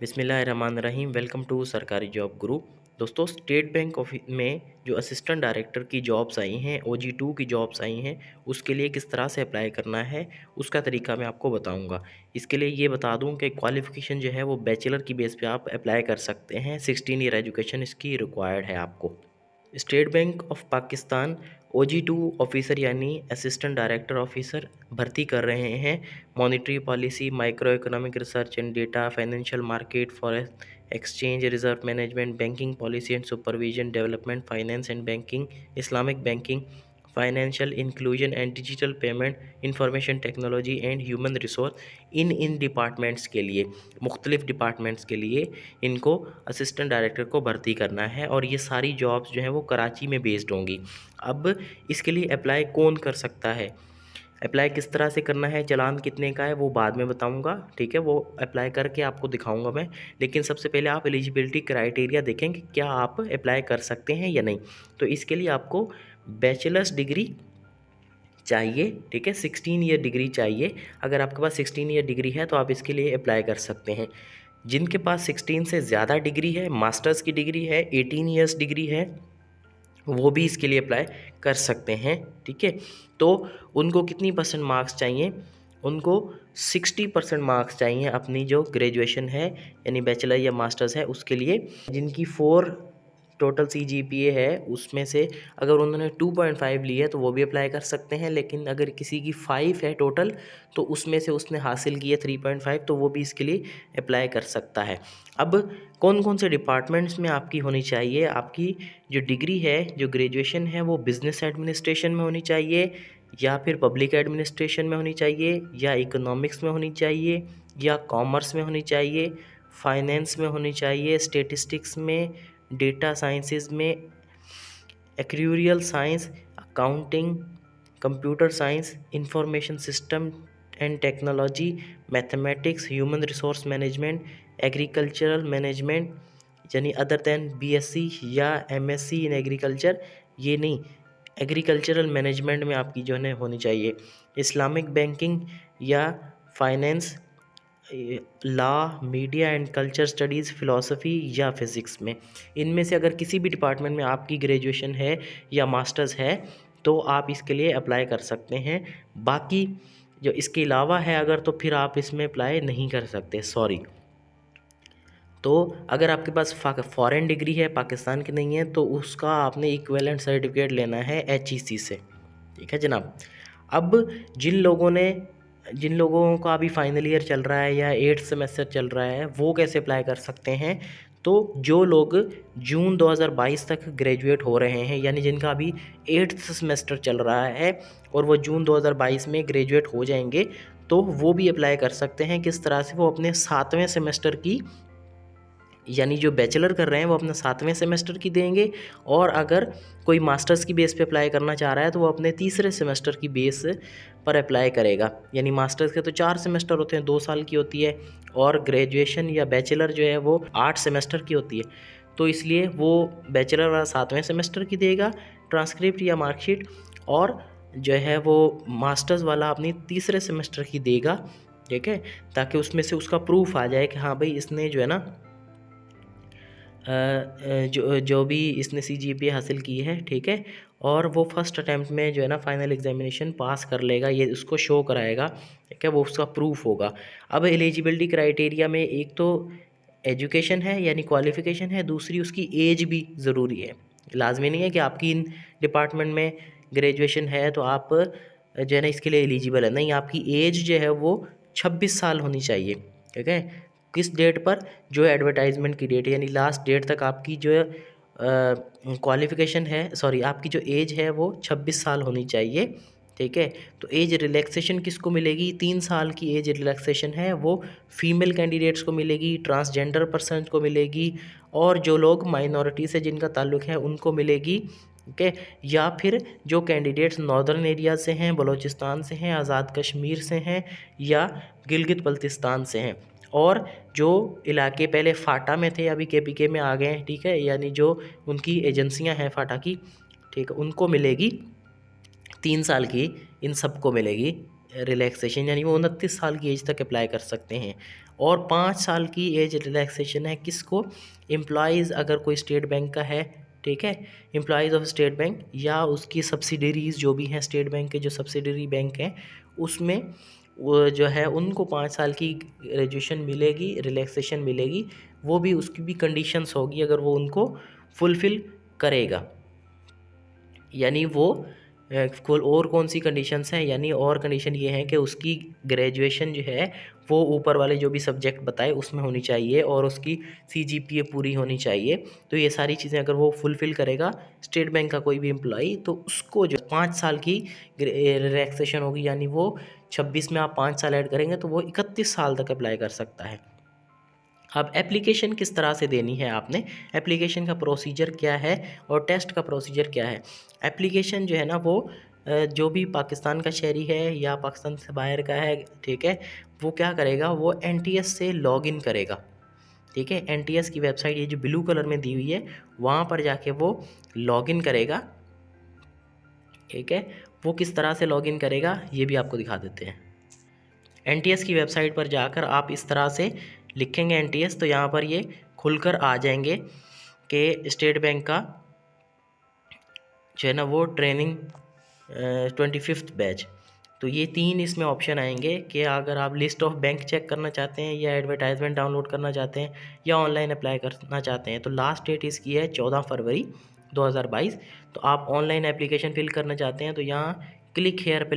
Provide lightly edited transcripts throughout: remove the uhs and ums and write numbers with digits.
बिस्मिल्लाहिर्रहमानिर्रहीम। Welcome to सरकारी job गुरु। दोस्तों, स्टेट बैंक ऑफ में जो असिस्टेंट डायरेक्टर की जॉब्स आई हैं, OG2 की जॉब्स आई हैं, उसके लिए किस तरह से अप्लाई करना है उसका तरीका मैं आपको बताऊंगा। इसके लिए ये बता दूं कि क्वालिफ़िकेशन जो है वो बैचलर की बेस पे आप अप्लाई कर सकते हैं। 16 ईयर एजुकेशन इसकी रिक्वायर्ड है आपको। State bank of Pakistan OG2 officer यानी असिस्टेंट डायरेक्टर ऑफिसर भर्ती कर रहे हैं। Monetary policy, micro economic research and data, financial market, foreign exchange, reserve management, banking policy and supervision, development finance and banking, Islamic banking, financial inclusion and digital payment, information technology and human resource. In departments के लिए, मुख्तलिफ departments के लिए इनको assistant director को भर्ती करना है और ये सारी जॉब्स जो हैं वो कराची में बेस्ड होंगी। अब इसके लिए अप्लाई कौन कर सकता है, अप्लाई किस तरह से करना है, चालान कितने का है वो बाद में बताऊंगा, ठीक है, वो अप्लाई करके आपको दिखाऊंगा मैं। लेकिन सबसे पहले आप एलिजिबिलिटी क्राइटेरिया देखें कि क्या आप अप्लाई कर सकते हैं या नहीं। तो इसके लिए आपको बैचलर्स डिग्री चाहिए, ठीक है, 16 ईयर डिग्री चाहिए। अगर आपके पास 16 ईयर डिग्री है तो आप इसके लिए अप्लाई कर सकते हैं। जिनके पास 16 से ज़्यादा डिग्री है, मास्टर्स की डिग्री है, 18 ईयर्स डिग्री है, वो भी इसके लिए अप्लाई कर सकते हैं, ठीक है। तो उनको कितनी परसेंट मार्क्स चाहिए, उनको 60% मार्क्स चाहिए अपनी जो ग्रेजुएशन है यानी बैचलर या मास्टर्स है उसके लिए। जिनकी 4 टोटल CGPA है उसमें से अगर उन्होंने 2.5 ली है तो वो भी अप्लाई कर सकते हैं। लेकिन अगर किसी की 5 है टोटल तो उसमें से उसने हासिल की है 3.5 तो वो भी इसके लिए अप्लाई कर सकता है। अब कौन कौन से डिपार्टमेंट्स में आपकी होनी चाहिए, आपकी जो डिग्री है, जो ग्रेजुएशन है वो बिज़नेस एडमिनिस्ट्रेशन में होनी चाहिए या फिर पब्लिक एडमिनिस्ट्रेशन में होनी चाहिए या इकोनॉमिक्स में होनी चाहिए या कॉमर्स में होनी चाहिए, फाइनेंस में होनी चाहिए, स्टेटिस्टिक्स में, डेटा साइंसेज में, actuarial science, accounting, computer science, information system and technology, mathematics, human resource management, agricultural management यानी अदर दैन BSc या MSc इन एग्रीकल्चर, ये नहीं, एग्रीकल्चरल मैनेजमेंट में आपकी जो है होनी चाहिए, इस्लामिक बैंकिंग या finance, law, media and culture studies, philosophy या फिज़िक्स में। इनमें से अगर किसी भी डिपार्टमेंट में आपकी ग्रेजुएशन है या मास्टर्स है तो आप इसके लिए अप्लाई कर सकते हैं। बाकी जो इसके अलावा है अगर, तो फिर आप इसमें अप्लाई नहीं कर सकते, सॉरी। तो अगर आपके पास फॉरेन डिग्री है, पाकिस्तान की नहीं है, तो उसका आपने इक्विवेलेंट सर्टिफिकेट लेना है HEC से, ठीक है जनाब। अब जिन लोगों का अभी फाइनल ईयर चल रहा है या 8th सेमेस्टर चल रहा है वो कैसे अप्लाई कर सकते हैं। तो जो लोग जून 2022 तक ग्रेजुएट हो रहे हैं यानी जिनका अभी 8th सेमेस्टर चल रहा है और वो जून 2022 में ग्रेजुएट हो जाएंगे तो वो भी अप्लाई कर सकते हैं। किस तरह से, वो अपने 7वें सेमेस्टर की यानी जो बैचलर कर रहे हैं वो अपना 7वें सेमेस्टर की देंगे और अगर कोई मास्टर्स की बेस पे अप्लाई करना चाह रहा है तो वो अपने 3रे सेमेस्टर की बेस पर अप्लाई करेगा। यानी मास्टर्स के तो 4 सेमेस्टर होते हैं, 2 साल की होती है, और ग्रेजुएशन या बैचलर जो है वो 8 सेमेस्टर की होती है। तो इसलिए वो बैचलर वाला 7वें सेमेस्टर की देगा ट्रांसक्रिप्ट या मार्कशीट, और जो है वो मास्टर्स वाला अपनी 3रे सेमेस्टर की देगा, ठीक है, ताकि उसमें से उसका प्रूफ आ जाए कि हाँ भाई इसने जो है ना जो भी इसने CGPA हासिल की है, ठीक है, और वो फर्स्ट अटैम्प्ट में जो है ना फाइनल एग्जामिनेशन पास कर लेगा, ये उसको शो कराएगा, ठीक है, वो उसका प्रूफ होगा। अब एलिजिबिलिटी क्राइटेरिया में एक तो एजुकेशन है यानी क्वालिफ़िकेशन है, दूसरी उसकी एज भी ज़रूरी है। लाजमी नहीं है कि आपकी इन डिपार्टमेंट में ग्रेजुएशन है तो आप जो है ना इसके लिए एलिजिबल है, नहीं, आपकी एज जो है वो 26 साल होनी चाहिए, ठीक है। किस डेट पर, जो एडवर्टाइजमेंट की डेट यानी लास्ट डेट तक आपकी जो क्वालिफ़िकेशन है, सॉरी, आपकी जो एज है वो 26 साल होनी चाहिए, ठीक है। तो एज रिलैक्सेशन किसको मिलेगी, 3 साल की एज रिलैक्सेशन है वो फीमेल कैंडिडेट्स को मिलेगी, ट्रांसजेंडर पर्सन को मिलेगी, और जो लोग माइनॉरिटी से जिनका ताल्लुक़ है उनको मिलेगी, ठीक है। या फिर जो कैंडिडेट्स नॉर्दर्न एरिया से हैं, बलूचिस्तान से हैं, आज़ाद कश्मीर से हैं या गिलगित बल्तिस्तान से हैं, और जो इलाके पहले फ़ाटा में थे अभी KPK में आ गए हैं, ठीक है, यानी जो उनकी एजेंसियां हैं फ़ाटा की, ठीक है, उनको मिलेगी 3 साल की, इन सबको मिलेगी रिलैक्सेशन, यानी वो 29 साल की एज तक अप्लाई कर सकते हैं। और 5 साल की एज रिलैक्सेशन है किसको, एम्प्लॉयज़ अगर कोई स्टेट बैंक का है, ठीक है, एम्प्लॉयज़ ऑफ स्टेट बैंक या उसकी सब्सिडरीज़ जो भी हैं स्टेट बैंक के जो सब्सिडरी बैंक हैं उसमें वो जो है उनको 5 साल की ग्रेजुएशन मिलेगी, रिलैक्सेशन मिलेगी। वो भी उसकी भी कंडीशंस होगी अगर वो उनको फुलफ़िल करेगा। यानी वो और कौन सी कंडीशंस हैं, यानी और कंडीशन ये है कि उसकी ग्रेजुएशन जो है वो ऊपर वाले जो भी सब्जेक्ट बताए उसमें होनी चाहिए और उसकी सीजीपीए पूरी होनी चाहिए। तो ये सारी चीज़ें अगर वो फुलफ़िल करेगा स्टेट बैंक का कोई भी एम्प्लॉई, तो उसको जो 5 साल की रिलैक्सेशन होगी, यानी वो 26 में आप 5 साल ऐड करेंगे तो वो 31 साल तक अप्लाई कर सकता है। अब एप्लीकेशन किस तरह से देनी है आपने, एप्लीकेशन का प्रोसीजर क्या है और टेस्ट का प्रोसीजर क्या है। एप्लीकेशन जो है ना वो जो भी पाकिस्तान का शहरी है या पाकिस्तान से बाहर का है, ठीक है, वो क्या करेगा, वो एनटीएस से लॉगिन करेगा। ठीक है, एनटीएस की वेबसाइट ये जो ब्लू कलर में दी हुई है वहाँ पर जाके वो लॉगिन करेगा। ठीक है, वो किस तरह से लॉगिन करेगा ये भी आपको दिखा देते हैं। एनटीएस की वेबसाइट पर जाकर आप इस तरह से लिखेंगे एनटीएस, तो यहाँ पर ये खुलकर आ जाएंगे कि स्टेट बैंक का जो है ना वो ट्रेनिंग 25th बैच। तो ये 3 इसमें ऑप्शन आएंगे कि अगर आप लिस्ट ऑफ बैंक चेक करना चाहते हैं या एडवर्टाइजमेंट डाउनलोड करना चाहते हैं या ऑनलाइन अप्लाई करना चाहते हैं, तो लास्ट डेट इसकी है 14 फरवरी 2022। तो आप ऑनलाइन एप्लीकेशन फिल करना चाहते हैं तो यहाँ क्लिक हेयर पे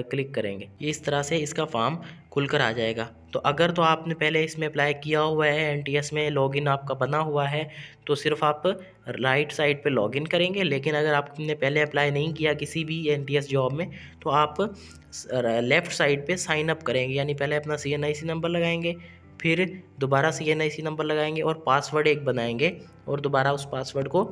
क्लिक करेंगे, ये इस तरह से इसका फॉर्म खुलकर आ जाएगा। तो अगर तो आपने पहले इसमें अप्लाई किया हुआ है, एनटीएस में लॉगिन आपका बना हुआ है, तो सिर्फ आप राइट साइड पे लॉगिन करेंगे। लेकिन अगर आपने पहले अप्लाई नहीं किया किसी भी एनटीएस जॉब में, तो आप लेफ़्ट साइड पे साइन अप करेंगे, यानी पहले अपना सीएनआईसी नंबर लगाएंगे, फिर दोबारा सीएनआईसी नंबर लगाएंगे और पासवर्ड एक बनाएंगे और दोबारा उस पासवर्ड को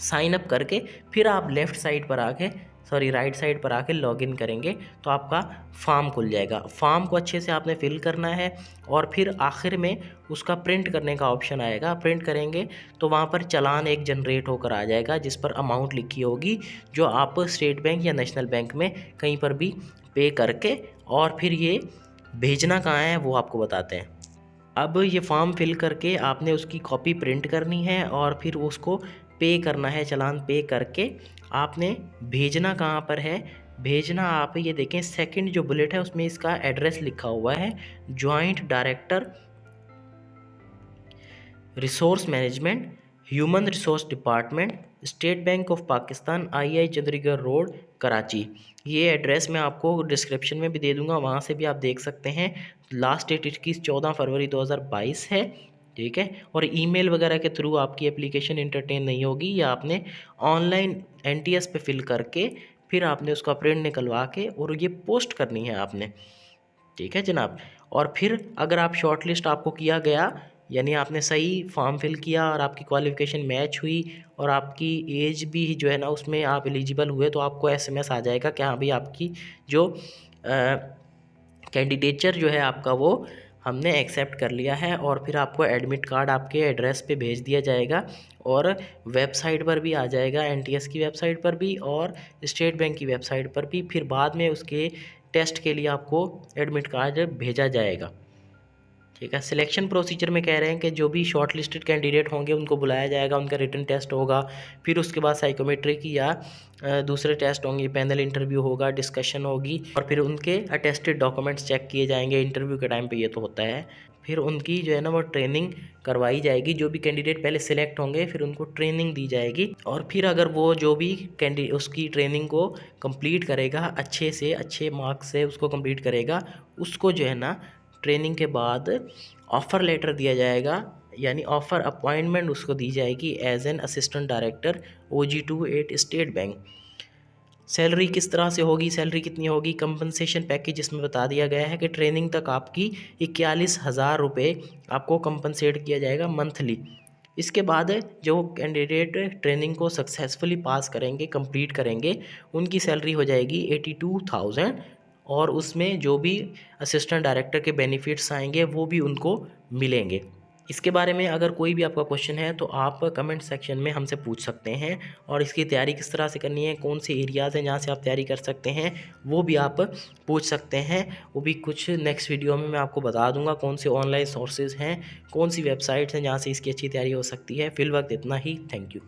साइन अप करके फिर आप राइट साइड पर आके लॉगिन करेंगे तो आपका फॉर्म खुल जाएगा। फॉर्म को अच्छे से आपने फिल करना है और फिर आखिर में उसका प्रिंट करने का ऑप्शन आएगा। प्रिंट करेंगे तो वहाँ पर चालान एक जनरेट होकर आ जाएगा जिस पर अमाउंट लिखी होगी, जो आप स्टेट बैंक या नेशनल बैंक में कहीं पर भी पे करके, और फिर ये भेजना कहाँ है वो आपको बताते हैं। अब ये फॉर्म फिल करके आपने उसकी कॉपी प्रिंट करनी है और फिर उसको पे करना है, चालान पे करके आपने भेजना कहाँ पर है, भेजना आप ये देखें सेकंड जो बुलेट है उसमें इसका एड्रेस लिखा हुआ है, joint director resource management human resource department state bank of Pakistan I Chandigarh road Karachi. ये एड्रेस मैं आपको डिस्क्रिप्शन में भी दे दूंगा, वहाँ से भी आप देख सकते हैं। लास्ट डेट इसकी 14 फरवरी 2022 है, ठीक है। और ईमेल वगैरह के थ्रू आपकी एप्लीकेशन इंटरटेन नहीं होगी, या आपने ऑनलाइन एनटीएस पे फिल करके फिर आपने उसका प्रिंट निकलवा के और ये पोस्ट करनी है आपने, ठीक है जनाब। और फिर अगर आप शॉर्ट लिस्ट आपको किया गया, यानी आपने सही फॉर्म फिल किया और आपकी क्वालिफ़िकेशन मैच हुई और आपकी एज भी जो है ना उसमें आप एलिजिबल हुए, तो आपको एसएमएस आ जाएगा कि हाँ भाई आपकी जो कैंडिडेचर जो है आपका वो हमने एक्सेप्ट कर लिया है। और फिर आपको एडमिट कार्ड आपके एड्रेस पे भेज दिया जाएगा और वेबसाइट पर भी आ जाएगा, एनटीएस की वेबसाइट पर भी और स्टेट बैंक की वेबसाइट पर भी। फिर बाद में उसके टेस्ट के लिए आपको एडमिट कार्ड भेजा जाएगा, ठीक है। सिलेक्शन प्रोसीजर में कह रहे हैं कि जो भी शॉर्ट लिस्टेड कैंडिडेट होंगे उनको बुलाया जाएगा, उनका रिटन टेस्ट होगा, फिर उसके बाद साइकोमेट्रिक या दूसरे टेस्ट होंगे, पैनल इंटरव्यू होगा, डिस्कशन होगी और फिर उनके अटेस्टेड डॉक्यूमेंट्स चेक किए जाएंगे। इंटरव्यू के टाइम पे ये तो होता है। फिर उनकी जो है ना वो ट्रेनिंग करवाई जाएगी, जो भी कैंडिडेट पहले सिलेक्ट होंगे फिर उनको ट्रेनिंग दी जाएगी। और फिर अगर वो जो भी कैंडिडेट उसकी ट्रेनिंग को कंप्लीट करेगा, अच्छे से अच्छे मार्क्स से उसको कंप्लीट करेगा, उसको जो है ना ट्रेनिंग के बाद ऑफ़र लेटर दिया जाएगा, यानी ऑफ़र अपॉइंटमेंट उसको दी जाएगी as an assistant director OG2 at state bank. Salary किस तरह से होगी, सैलरी कितनी होगी, कंपनसेशन पैकेज इसमें बता दिया गया है कि ट्रेनिंग तक आपकी 41,000 रुपये आपको कंपनसेट किया जाएगा मंथली। इसके बाद जो कैंडिडेट ट्रेनिंग को सक्सेसफुली पास करेंगे, कंप्लीट करेंगे, उनकी सैलरी हो जाएगी 82,000 और उसमें जो भी असिस्टेंट डायरेक्टर के बेनिफिट्स आएंगे वो भी उनको मिलेंगे। इसके बारे में अगर कोई भी आपका क्वेश्चन है तो आप कमेंट सेक्शन में हमसे पूछ सकते हैं, और इसकी तैयारी किस तरह से करनी है, कौन से एरियाज़ हैं जहाँ से आप तैयारी कर सकते हैं, वो भी आप पूछ सकते हैं। वो भी कुछ नेक्स्ट वीडियो में मैं आपको बता दूंगा कौन से ऑनलाइन सोर्सेज हैं, कौन सी वेबसाइट्स हैं जहाँ से इसकी अच्छी तैयारी हो सकती है। फिल वक्त इतना ही। Thank you.